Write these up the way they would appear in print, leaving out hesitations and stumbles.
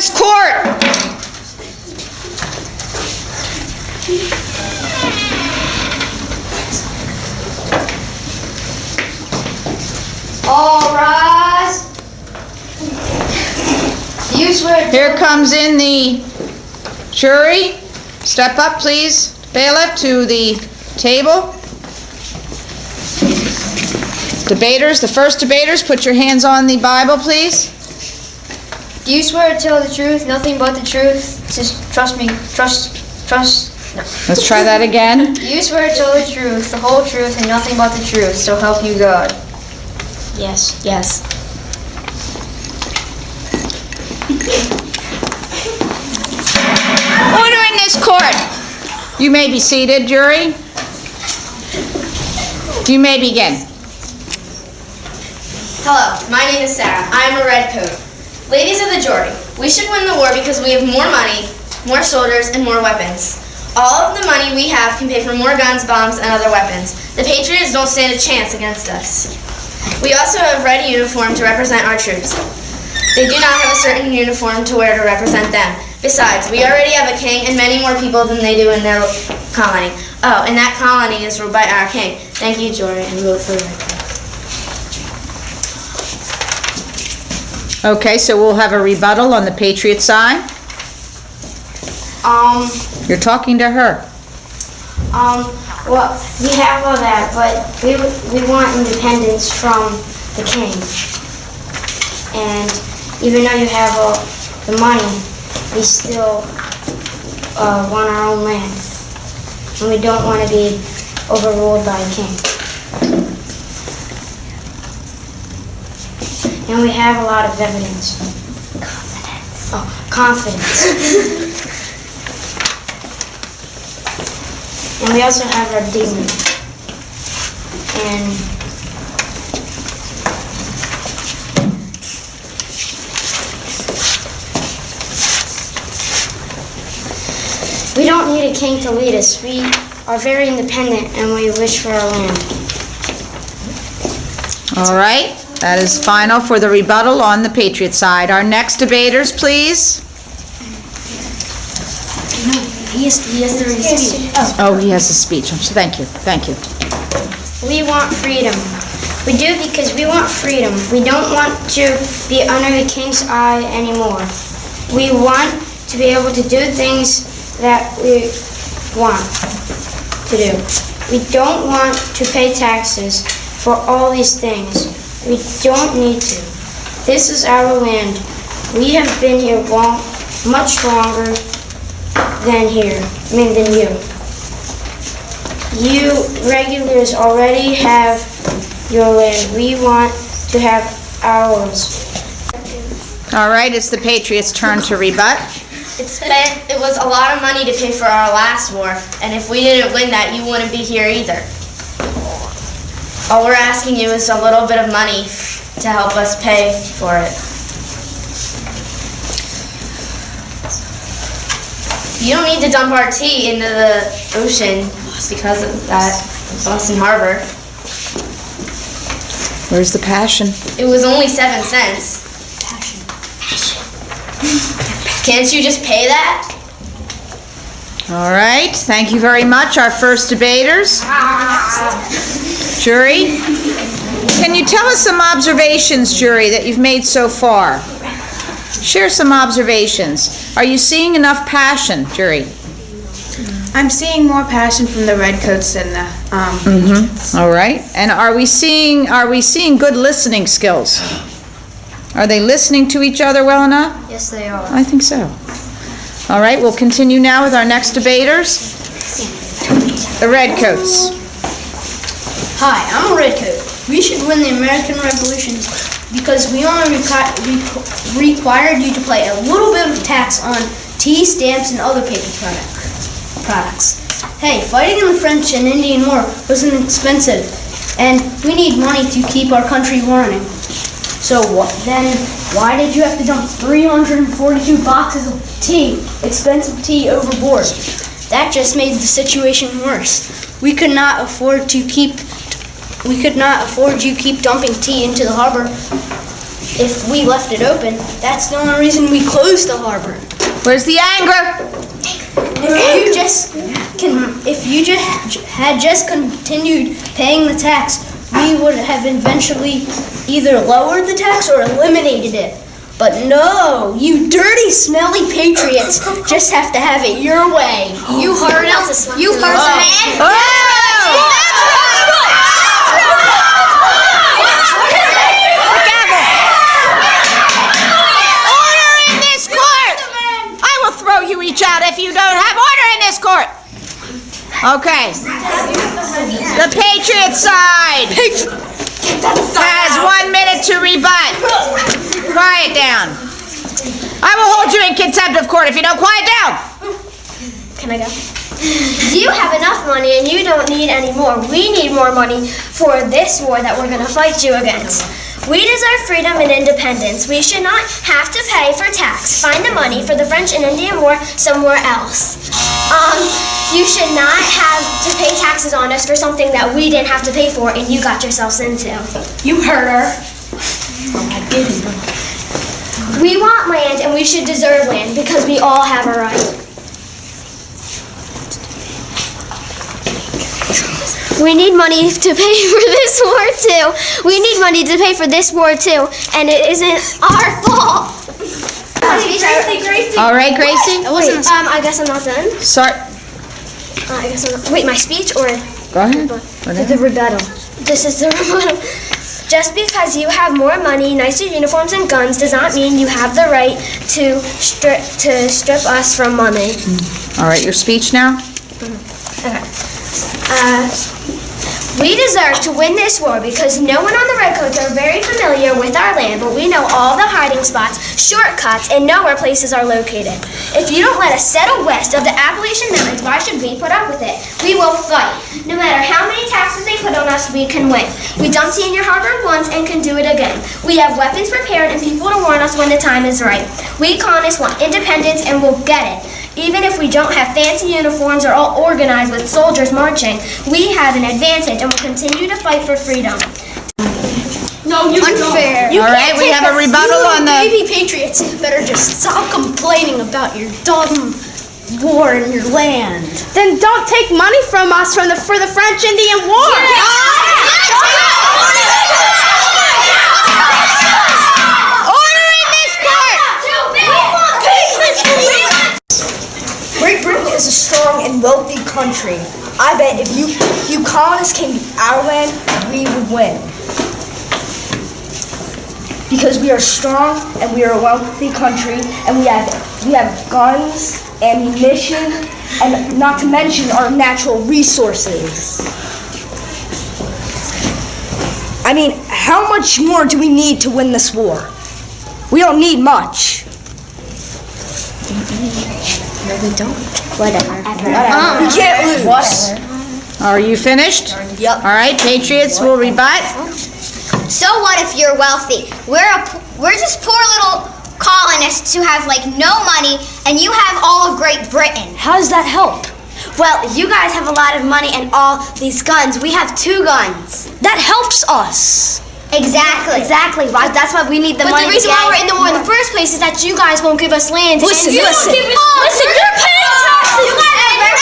this court. All rise. You swear. Here comes in the jury. Step up, please, bailiff, to the table. Debaters, the first debaters, put your hands on the Bible, please. Do you swear to tell the truth, nothing but the truth? Just trust me. Trust. No. Let's try that again. Do you swear to tell the truth, the whole truth, and nothing but the truth, so help you God? Yes. Yes. Order in this court. You may be seated, jury. You may begin. Hello, my name is Sarah. I am a Redcoat. Ladies of the jury, we should win the war because we have more money, more soldiers, and more weapons. All of the money we have can pay for more guns, bombs, and other weapons. The Patriots don't stand a chance against us. We also have red uniform to represent our troops. They do not have a certain uniform to wear to represent them. Besides, we already have a king and many more people than they do in their colony. Oh, and that colony is ruled by our king. Thank you, jury, and vote for Redcoat. Okay, so we'll have a rebuttal on the Patriot side. You're talking to her. Well, we have all that, but we want independence from the king. And even though you have all the money, we still want our own land. And we don't want to be overruled by a king. And we have a lot of evidence. Confidence. Oh, confidence. And we also have our dignity. And we don't need a king to lead us. We are very independent and we wish for our land. All right, that is final for the rebuttal on the Patriot side. Our next debaters, please. He has to read a speech. Oh, he has a speech. Thank you. Thank you. We want freedom. We do because we want freedom. We don't want to be under the king's eye anymore. We want to be able to do things that we want to do. We don't want to pay taxes for all these things. We don't need to. This is our land. We have been here much longer than you. You regulars already have your land. We want to have ours. All right, it's the Patriots' turn to rebut. It was a lot of money to pay for our last war, and if we didn't win that, you wouldn't be here either. All we're asking you is a little bit of money to help us pay for it. You don't need to dump our tea into the ocean because of that Boston Harbor. Where's the passion? It was only 7 cents. Can't you just pay that? All right, thank you very much. Our first debaters. Jury, can you tell us some observations, jury, that you've made so far? Share some observations. Are you seeing enough passion, jury? I'm seeing more passion from the Redcoats than the Patriots. All right. And are we seeing good listening skills? Are they listening to each other well enough? Yes, they are. I think so. All right, we'll continue now with our next debaters. The Redcoats. Hi, I'm a Redcoat. We should win the American Revolution because we only required you to pay a little bit of tax on tea, stamps, and other paper products. Hey, fighting in the French and Indian War wasn't expensive, and we need money to keep our country running. So then why did you have to dump 342 boxes of tea, expensive tea, overboard? That just made the situation worse. We could not afford you keep dumping tea into the harbor. if we left it open. That's the only reason we closed the harbor. Where's the anger? If you had just continued paying the tax, we would have eventually either lowered the tax or eliminated it. But no, you dirty, smelly patriots just have to have it your way. You heard him? You heard the man? Order in this court! I will throw you each out if you don't have order in this court. Okay. The Patriot side has 1 minute to rebut. Quiet down. I will hold you in contempt of court if you don't quiet down. Can I go? You have enough money and you don't need any more. We need more money for this war that we're going to fight you against. We deserve freedom and independence. We should not have to pay for tax. Find the money for the French and Indian War somewhere else. You should not have to pay taxes on us for something that we didn't have to pay for and you got yourselves into. You heard her. We want land and we should deserve land because we all have a right. We need money to pay for this war too. We need money to pay for this war too, and it isn't our fault. All right, Gracie. Wait, I guess I'm not done. Start. I guess I'm not, wait, my speech or Go ahead. the rebuttal? This is the rebuttal. Just because you have more money, nicer uniforms, and guns does not mean you have the right to strip us from money. All right, your speech now. Okay. We deserve to win this war because no one on the Redcoats are very familiar with our land, but we know all the hiding spots, shortcuts, and know where places are located. If you don't let us settle west of the Appalachian Mountains, why should we put up with it? We will fight. No matter how many taxes they put on us, we can win. We dumped tea in your harbor once and can do it again. We have weapons prepared and people to warn us when the time is right. We colonists want independence and we'll get it. Even if we don't have fancy uniforms or all organized with soldiers marching, we have an advantage and will continue to fight for freedom. No, you Unfair. don't. All right, we have a rebuttal on the. Baby patriots better just stop complaining about your dumb war in your land. Then don't take money from us for the French Indian War. Order in this court. Great Britain is a strong and wealthy country. I bet if you colonists came to our land, we would win. Because we are strong and we are a wealthy country and we have guns, ammunition, and not to mention our natural resources. I mean, how much more do we need to win this war? We don't need much. Whatever. We can't lose. Are you finished? Yep. All right, Patriots will rebut. So what if you're wealthy? We're just poor little colonists who have like no money, and you have all of Great Britain. How does that help? Well, you guys have a lot of money and all these guns. We have 2 guns. That helps us. Exactly. Exactly. That's why we need the But money. the reason to why get we're in the war in the first place is that you guys won't give us land. Listen, and you listen. don't give us listen, you're paying taxes. You guys are very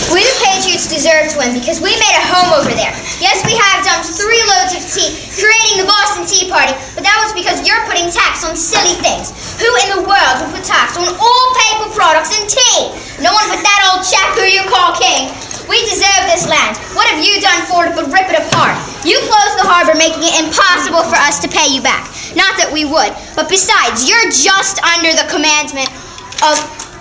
We the Patriots deserve to win because we made a home over there. Yes, we have dumped 3 loads of tea, creating the Boston Tea Party, but that was because you're putting tax on silly things. Who in the world would put tax on all paper products and tea? No one but that old chap who you call king. We deserve this land. What have you done for it but rip it apart? You closed the harbor, making it impossible for us to pay you back. Not that we would, but besides, you're just under the commandment of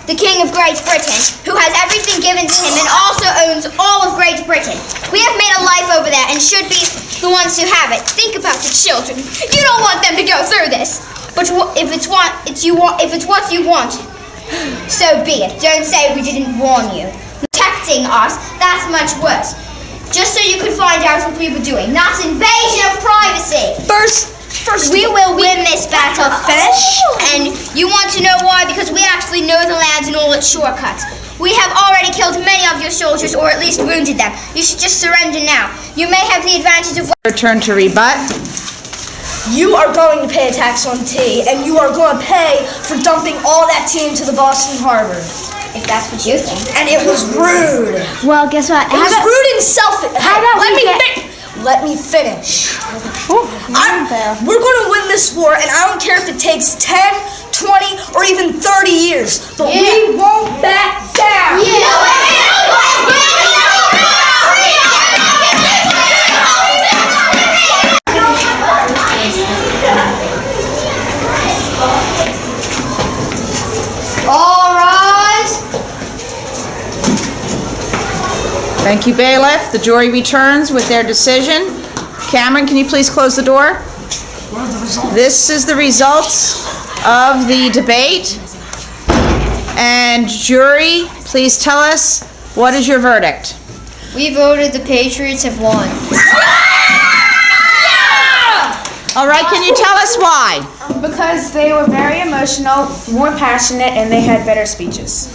the King of Great Britain, who has everything given to him and also owns all of Great Britain. We have made a life over there and should be the ones who have it. Think about the children. You don't want them to go through this. But if it's what you want, so be it. Don't say we didn't warn you. Protecting us, that's much worse. Just so you could find out what we were doing. That's invasion of privacy. First, We will win this battle. Finish. And you want to know why? Because we actually know the lands and all its shortcuts. We have already killed many of your soldiers, or at least wounded them. You should just surrender now. You may have the advantage of... Your turn to rebut. You are going to pay a tax on tea, and you are going to pay for dumping all that tea into the Boston Harbor. If that's what you think. And it was rude. Well, guess what? It was rude and selfish. How about Let me finish. We're going to win this war, and I don't care if it takes 10, 20, or even 30 years. But we won't back down. All rise. Thank you, bailiff. The jury returns with their decision. Cameron, can you please close the door? This is the results of the debate. And jury, please tell us, what is your verdict? We voted the Patriots have won. All right, can you tell us why? Because they were very emotional, more passionate, and they had better speeches.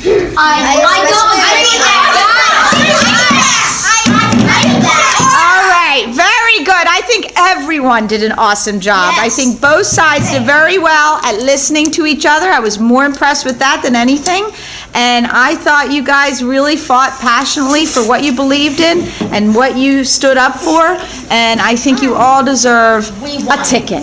All right, very good. I think everyone did an awesome job. I think both sides did very well at listening to each other. I was more impressed with that than anything. And I thought you guys really fought passionately for what you believed in and what you stood up for. And I think you all deserve a ticket.